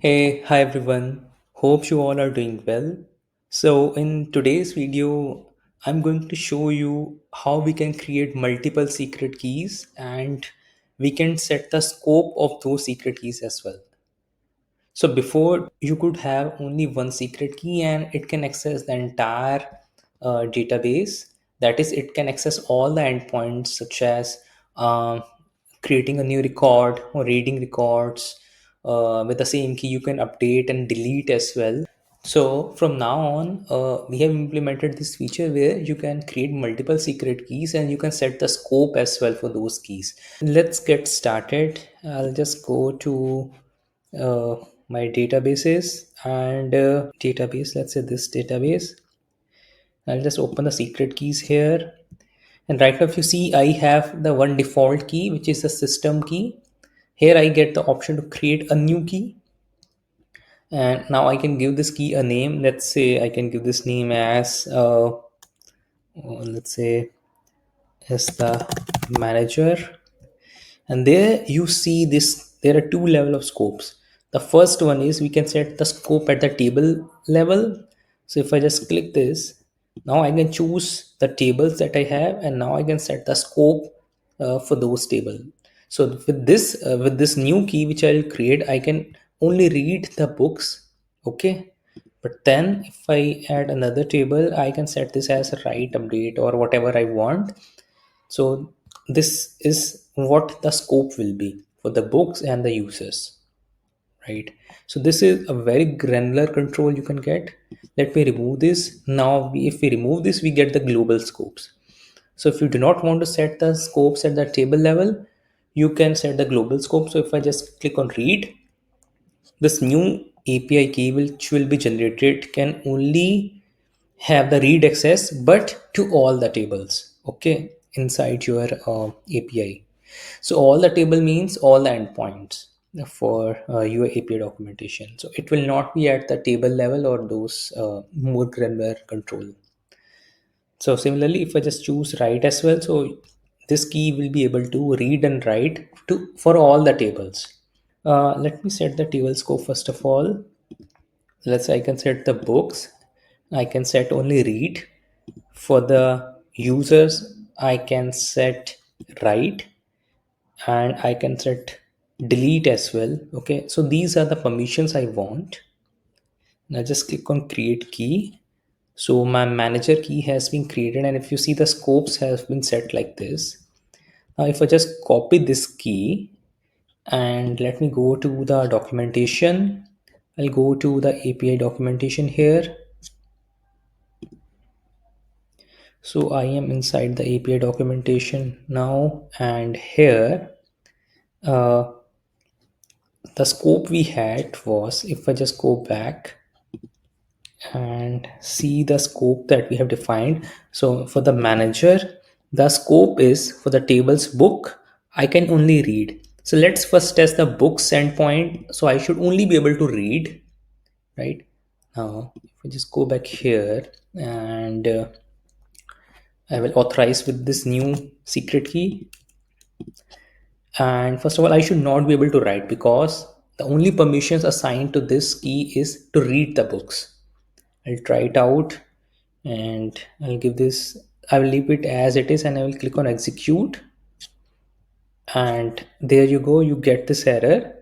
Hey, hi everyone. Hope you all are doing well. So, in today's video, I'm going to show you how we can create multiple secret keys and we can set the scope of those secret keys as well. So, before you could have only one secret key and it can access the entire database. That is, it can access all the endpoints such as um, creating a new record or reading records. With the same key, you can update and delete as well. So from now on, we have implemented this feature where you can create multiple secret keys and you can set the scope as well for those keys. Let's get started. I'll just go to uh, my databases and database. Let's say this database. I'll just open the secret keys here. And right now, if you see, I have the one default key, which is the system key. Here I get the option to create a new key, and now I can give this key a name. Let's say I can give this name as let's say as the manager. And there you see this, there are two level of scopes. The first one is we can set the scope at the table level. So if I just click this, now I can choose the tables that I have, and now I can set the scope for those table. So with this new key which I'll create, I can only read the books. Okay, but then if I add another table, I can set this as write, update, or whatever I want. So this is what the scope will be for the books and the users, right? So this is a very granular control you can get. Let me remove this. Now, if we remove this, we get the global scopes. So if you do not want to set the scopes at the table level, you can set the global scope. So if I just click on read, this new API key which will be generated can only have the read access but to all the tables, okay, inside your API. So all the table means all the endpoints for your API documentation. So it will not be at the table level or those more granular control. So similarly, if I just choose write as well, so this key will be able to read and write to for all the tables. Let me set the table scope first of all. Let's say I can set the books. I can set only read. For the users, I can set write, and I can set delete as well. Okay, so these are the permissions I want. Now just click on create key. So my manager key has been created, and if you see, the scopes have been set like this. Now if I just copy this key and let me go to the documentation, I'll go to the API documentation here. So I am inside the API documentation now, and here uh, the scope we had was, if I just go back and see the scope that we have defined. So for the manager, the scope is for the tables book, I can only read. So let's first test the books endpoint. So I should only be able to read, right? Now, if I just go back here and I will authorize with this new secret key. And first of all, I should not be able to write because the only permissions assigned to this key is to read the books. I'll try it out and I'll give this, I will leave it as it is, and I will click on execute. And there you go, you get this error: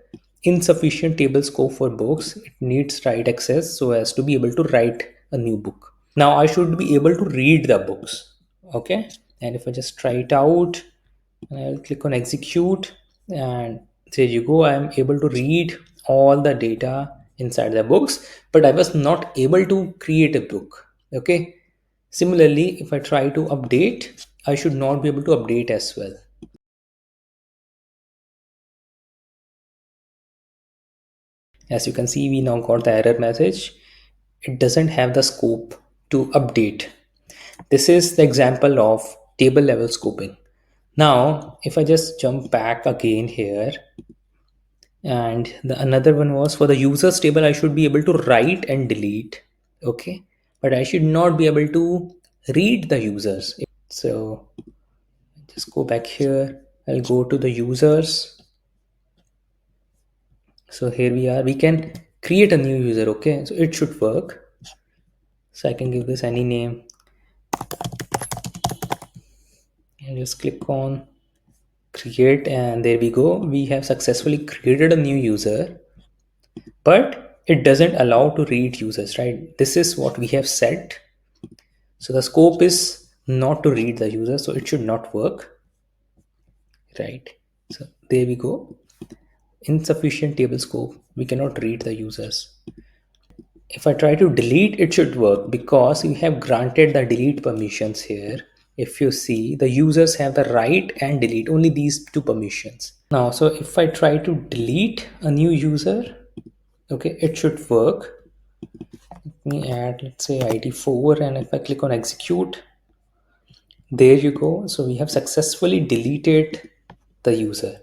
insufficient table scope for books. It needs write access so as to be able to write a new book. Now I should be able to read the books. Okay, and if I just try it out, I'll click on execute, and there you go, I am able to read all the data inside the books, but I was not able to create a book. Okay, similarly, if I try to update, I should not be able to update as well. As you can see, we now got the error message. It doesn't have the scope to update. This is the example of table level scoping. Now, if I just jump back again here, and the another one was for the users table, I should be able to write and delete. Okay, but I should not be able to read the users. So just go back here. I'll go to the users. So here we are. We can create a new user. Okay, so it should work. So I can give this any name and just click on create, and there we go. We have successfully created a new user, but it doesn't allow to read users, right? This is what we have set. So the scope is not to read the user, so it should not work, right? So there we go. Insufficient table scope. We cannot read the users. If I try to delete, it should work because we have granted the delete permissions here. If you see, the users have the write and delete, only these two permissions. Now, so if I try to delete a new user, okay, it should work. Let me add, let's say ID 4, and if I click on execute, there you go. So we have successfully deleted the user.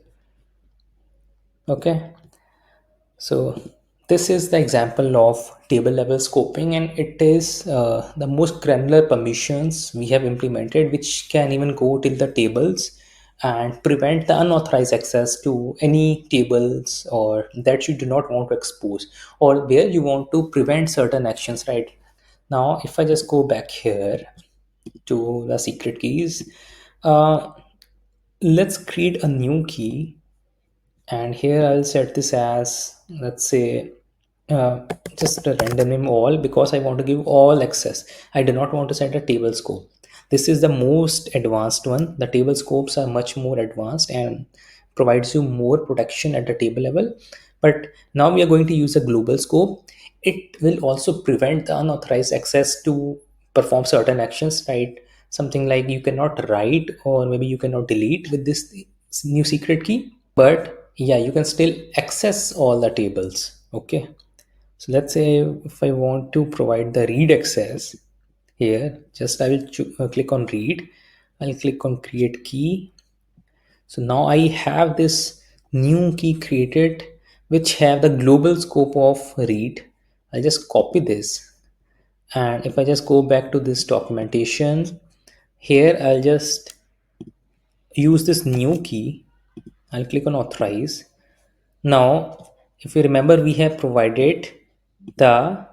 Okay. So this is the example of table level scoping, and it is the most granular permissions we have implemented, which can even go till the tables and prevent the unauthorized access to any tables or that you do not want to expose, or where you want to prevent certain actions, right? Now if I just go back here to the secret keys, uh, let's create a new key, and here I'll set this as, let's say, uh, just a random name all, because I want to give all access. I do not want to set a table scope. This is the most advanced one. The table scopes are much more advanced and provides you more protection at the table level. But now we are going to use a global scope. It will also prevent the unauthorized access to perform certain actions, right? Something like you cannot write or maybe you cannot delete with this new secret key, but yeah, you can still access all the tables. Okay, so let's say if I want to provide the read access, here just I will click on read. I'll click on create key. So now I have this new key created which have the global scope of read. I'll just copy this, and if I just go back to this documentation, here I'll just use this new key. I'll click on authorize. Now, if you remember, we have provided the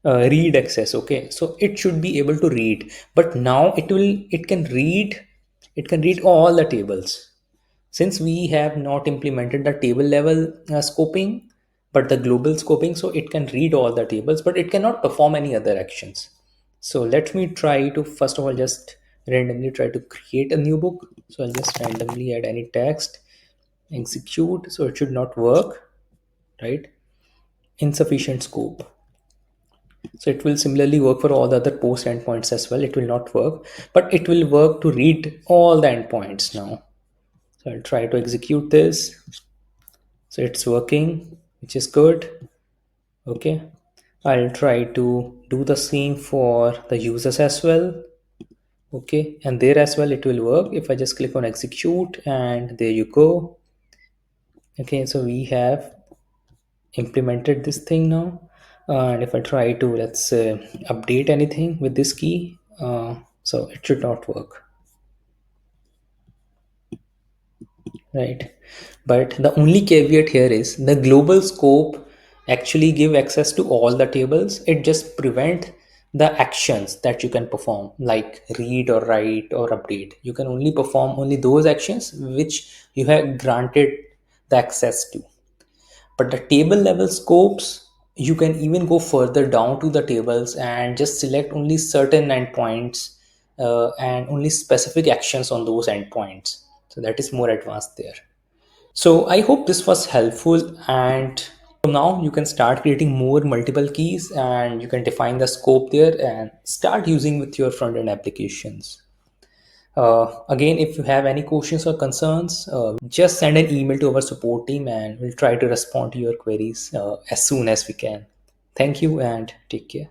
read access. Okay, so it should be able to read, but now it can read all the tables. Since we have not implemented the table level scoping, but the global scoping, so it can read all the tables, but it cannot perform any other actions. So let me try to first of all just randomly try to create a new book. So I'll just randomly add any text, execute. So it should not work, right? Insufficient scope. So it will similarly work for all the other post endpoints as well. It will not work, but it will work to read all the endpoints now. So I'll try to execute this. So it's working, which is good. Okay, I'll try to do the same for the users as well. Okay, and there as well it will work if I just click on execute, and there you go. Okay, so we have implemented this thing now, and if I try to, let's update anything with this key, so it should not work, right? But the only caveat here is the global scope actually give access to all the tables. It just prevent the actions that you can perform like read or write or update. You can only perform only those actions which you have granted the access to. But the table level scopes, you can even go further down to the tables and just select only certain endpoints and only specific actions on those endpoints. So that is more advanced there. So I hope this was helpful, and from now you can start creating more multiple keys and you can define the scope there and start using with your front end applications. Again, if you have any questions or concerns, just send an email to our support team and we'll try to respond to your queries as soon as we can. Thank you and take care.